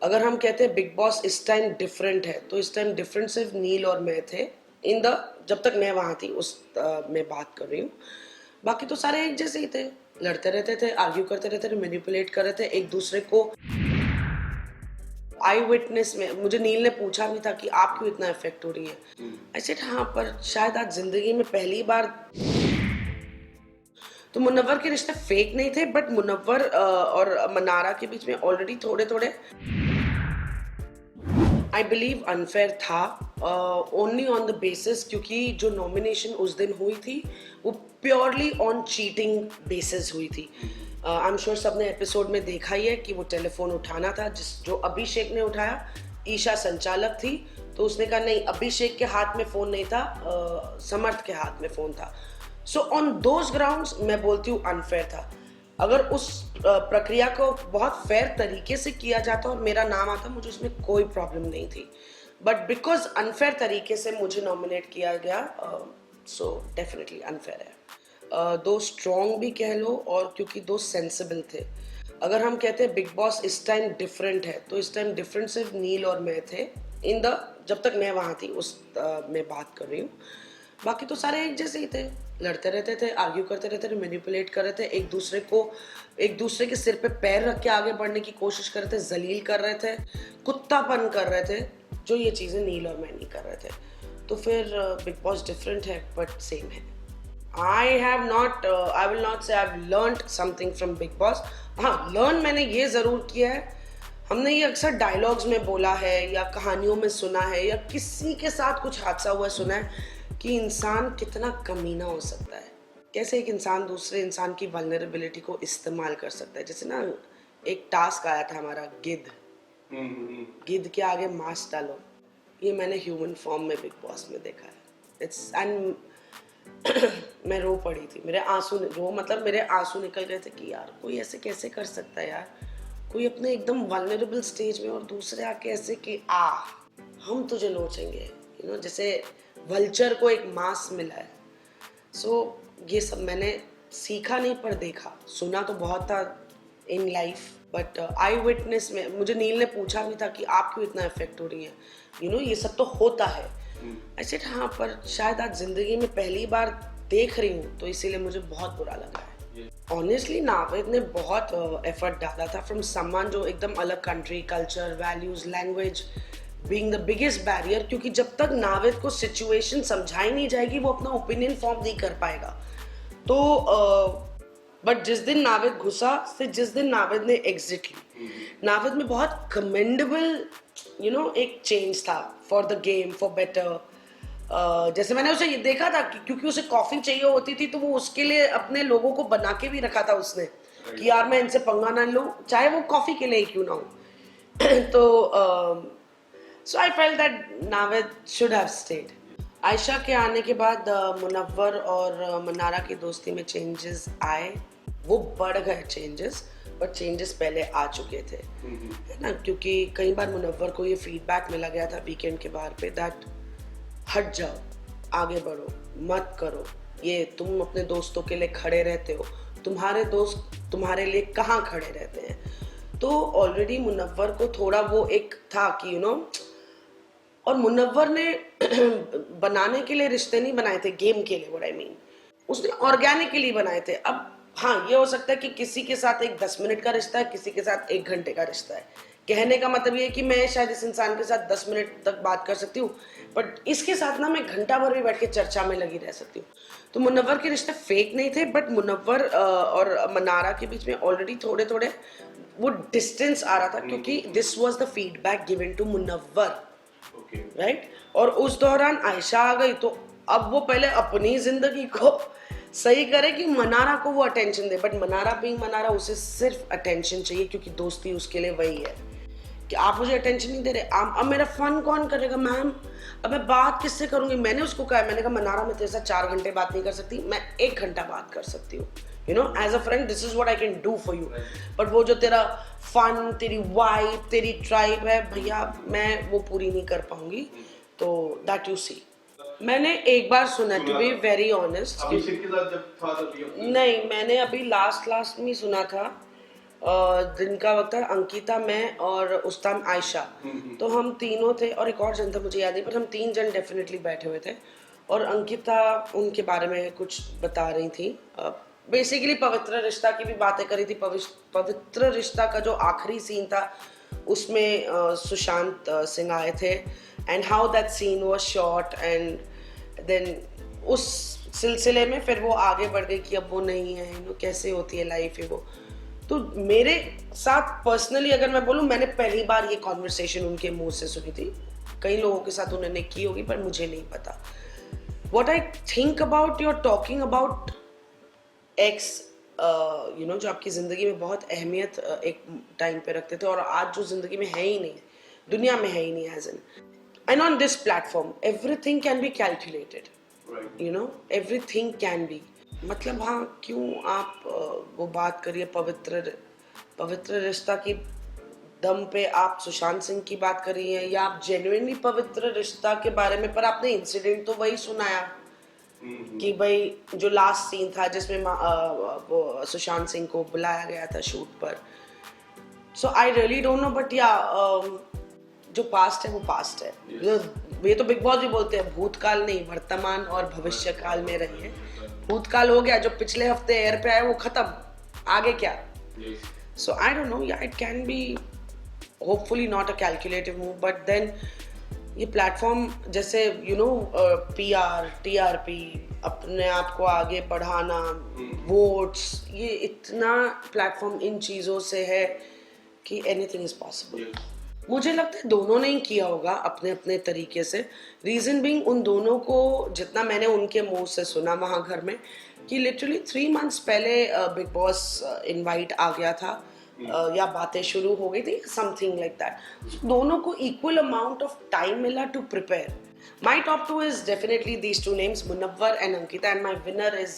अगर हम कहते हैं बिग बॉस इस टाइम डिफरेंट है, तो इस टाइम डिफरेंट सिर्फ नील और मैं थे इन द जब तक मैं वहाँ थी उस मैं बात कर रही हूँ। बाकी तो सारे एक जैसे ही थे, लड़ते रहते थे, आर्ग्यू करते रहते थे, मैनिपुलेट कर रहे थे एक दूसरे को। आई विटनेस में मुझे नील ने पूछा भी था कि आप क्यों इतना इफेक्ट हो रही है। आई सेड हाँ, पर शायद आज जिंदगी में पहली बार। तो मुनव्वर के रिश्ते फेक नहीं थे, बट मुनव्वर और मनारा के बीच में ऑलरेडी थोड़े थोड़े आई बिलीव अनफेयर था, ओनली ऑन द बेसिस क्योंकि जो नॉमिनेशन उस दिन हुई थी वो प्योरली ऑन चीटिंग बेसिस हुई थी। आई एम श्योर सबने एपिसोड में देखा ही है कि वो टेलीफोन उठाना था जो अभिषेक ने उठाया। ईशा संचालक थी तो उसने कहा नहीं, अभिषेक के हाथ में फ़ोन नहीं था, समर्थ के हाथ में फ़ोन था। सो ऑन दोज ग्राउंड्स मैं बोलती हूँ अनफेयर था। अगर उस प्रक्रिया को बहुत फेयर तरीके से किया जाता और मेरा नाम आता, मुझे उसमें कोई प्रॉब्लम नहीं थी। बट बिकॉज अनफेयर तरीके से मुझे नॉमिनेट किया गया, सो डेफिनेटली अनफेयर है। दो स्ट्रॉन्ग भी कह लो और क्योंकि दो सेंसिबल थे। अगर हम कहते हैं बिग बॉस इस टाइम डिफरेंट है, तो इस टाइम डिफरेंट सिर्फ नील और मैं थे इन द जब तक मैं वहाँ थी उस मैं बात कर रही हूँ। बाकी तो सारे एक जैसे ही थे, लड़ते रहते थे, आर्ग्यू करते रहते थे, मैनिपुलेट कर रहे थे एक दूसरे के सिर पे पैर रख के आगे बढ़ने की कोशिश कर रहे थे, जलील कर रहे थे, कुत्तापन कर रहे थे, जो ये चीज़ें नील और मैं नहीं कर रहे थे। तो फिर बिग बॉस डिफरेंट है बट सेम है। I will not say I've learned something from Big Boss. हाँ, लर्न मैंने ये ज़रूर किया है, हमने ये अक्सर डायलॉग्स में बोला है या कहानियों में सुना है या किसी के साथ कुछ हादसा हुआ सुना है कि इंसान कितना कमीना हो सकता है, कैसे एक इंसान दूसरे इंसान की वल्नरेबिलिटी को इस्तेमाल कर सकता है। जैसे ना एक टास्क आया था हमारा गिद्ध के आगे मास्क डालो, ये मैंने ह्यूमन फॉर्म में बिग बॉस में देखा है। इट्स एंड मैं रो पड़ी थी, मेरे आंसू निकल गए थे कि यार कोई ऐसे कैसे कर सकता है यार, कोई अपने एकदम वल्नरेबल स्टेज में और दूसरे आके ऐसे कि हम तुझे नोचेंगे, जैसे वल्चर को एक मांस मिला है। ये सब मैंने सीखा नहीं पर देखा, सुना तो बहुत था in life, but I witness में मुझे नील ने पूछा भी था कि आप क्यों इतना इफेक्ट हो रही हैं, ये सब तो होता है। आई सेड हाँ, पर शायद आज जिंदगी में पहली बार देख रही हूँ तो इसीलिए मुझे बहुत बुरा लगा है। ऑनेस्टली नावेद ने बहुत एफर्ट डाला था फ्रॉम समवन जो एकदम अलग country, culture, values, language being the biggest barrier, क्योंकि जब तक नावेद को सिचुएशन समझाई नहीं जाएगी वो अपना ओपिनियन फॉर्म नहीं कर पाएगा। तो बट जिस दिन नावेद घुसा से जिस दिन नावेद ने एग्जिट ली, नावेद में बहुत कमेंडेबल एक चेंज था for the game, for better. जैसे मैंने उसे ये देखा था कि क्योंकि उसे कॉफी चाहिए होती थी तो वो उसके लिए अपने लोगों को बना के भी रखा था उसने कि यार मैं इनसे पंगा ना लूं, चाहे वो कॉफी के लिए क्यों ना हो। तो so I felt that Naved should have stayed. Ayesha के आने के बाद मुनव्वर और मनारा की दोस्ती में चेंजेस आए, वो बढ़ गए चेंजेस, पर चेंजेस पहले आ चुके थे, है ना। क्योंकि कई बार मुनव्वर को ये फीडबैक मिला गया था वीकेंड के बाहर पे दैट हट जाओ, आगे बढ़ो, मत करो ये, तुम अपने दोस्तों के लिए खड़े रहते हो, तुम्हारे दोस्त तुम्हारे लिए कहाँ खड़े रहते हैं। तो ऑलरेडी मुनव्वर को थोड़ा वो एक था कि और मुनव्वर ने बनाने के लिए रिश्ते नहीं बनाए थे गेम के लिए, व्हाट आई मीन, उसने ऑर्गेनिकली बनाए थे। अब हाँ, ये हो सकता है कि किसी के साथ एक 10 मिनट का रिश्ता है, किसी के साथ 1 घंटे का रिश्ता है। कहने का मतलब ये है कि मैं शायद इस इंसान के साथ 10 मिनट तक बात कर सकती हूँ, बट इसके साथ ना मैं घंटा भर भी बैठ के चर्चा में लगी रह सकती हूँ। तो मुनव्वर के रिश्ते फेक नहीं थे, बट मुनव्वर और मनारा के बीच में ऑलरेडी थोड़े थोड़े वो डिस्टेंस आ रहा था, क्योंकि this was the feedback given to Munawar, right. और उस दौरान आयशा आ गई, तो अब वो पहले अपनी जिंदगी को सही करे कि मनारा को वो attention they, but Mannara being Mannara, उसे सिर्फ अटेंशन चाहिए क्योंकि दोस्ती उसके लिए वही है कि आप मुझे अटेंशन नहीं दे रहे, अब मेरा फन कौन करेगा मैम, अब मैं बात किससे करूंगी। मैंने उसको कहा, मैंने कहा मनारा मैं तेरे साथ 4 घंटे बात नहीं कर सकती, मैं 1 घंटा बात कर सकती हूँ, as a friend this is what I can do for you, but वो जो तेरा फन, तेरी वाइब, तेरी ट्राइब है भैया, मैं वो पूरी नहीं कर पाऊंगी। तो दैट यू सी, मैंने एक बार सुना, टू बी वेरी ऑनेस्ट, अभिषेक के साथ जब था तब नहीं, मैंने अभी लास्ट में सुना था दिन का वक्त था, अंकिता, मैं और उस टाइम आयशा, तो हम तीनों थे और एक और जन था मुझे याद नहीं, पर हम 3 जन डेफिनेटली बैठे हुए थे और अंकिता उनके बारे में कुछ बता रही थी, बेसिकली पवित्र रिश्ता की भी बातें करी थी। पवित्र रिश्ता का जो आखिरी सीन था उसमें सुशांत सिंह आए थे and how that scene was shot and then उस सिलसिले में फिर वो आगे बढ़ गई कि अब वो नहीं है, कैसे होती है लाइफ है वो। तो मेरे साथ पर्सनली अगर मैं बोलूँ, मैंने पहली बार ये कॉन्वर्सेशन उनके मुंह से सुनी थी, कई लोगों के साथ उन्होंने की होगी पर मुझे नहीं पता। What I think about your talking about x, जो आपकी ज़िंदगी में बहुत अहमियत एक टाइम पे रखते थे और आज जो ज़िंदगी में है ही नहीं, दुनिया में है ही नहीं, as in and on this platform everything can be calculated, everything can be. मतलब हाँ, क्यों आप वो बात करिए पवित्र रिश्ता की दम पे आप सुशांत सिंह की बात कर रही हैं या आप जेन्युइनली पवित्र रिश्ता के बारे में, पर आपने इंसिडेंट तो वही सुनाया कि भाई जो लास्ट सीन था जिसमें वो सुशांत सिंह को बुलाया गया था शूट पर। So I really don't know, but yeah जो पास्ट है वो पास्ट है। ये तो बिग बॉस भी बोलते हैं, भूतकाल नहीं वर्तमान और भविष्य काल में रहिए। भूतकाल हो गया, जो पिछले हफ्ते एयर पे आया वो खत्म, आगे क्या। सो आई डोंट नो, या it can be hopefully not a calculative move, but then ये प्लेटफॉर्म जैसे पीआर, टीआरपी, अपने आप को आगे बढ़ाना, वोट्स, ये इतना प्लेटफॉर्म इन चीज़ों से है कि एनीथिंग इज पॉसिबल। मुझे लगता है दोनों ने ही किया होगा अपने अपने तरीके से। रीज़न बीइंग, उन दोनों को जितना मैंने उनके मुंह से सुना वहाँ घर में कि लिटरली 3 मंथ्स पहले बिग बॉस इनवाइट आ गया था, या बातें शुरू हो गई थी, समथिंग लाइक दैट। दोनों को इक्वल अमाउंट ऑफ टाइम मिला to prepare. My top 2 is definitely these 2 names, Munawar and Ankita, and my winner is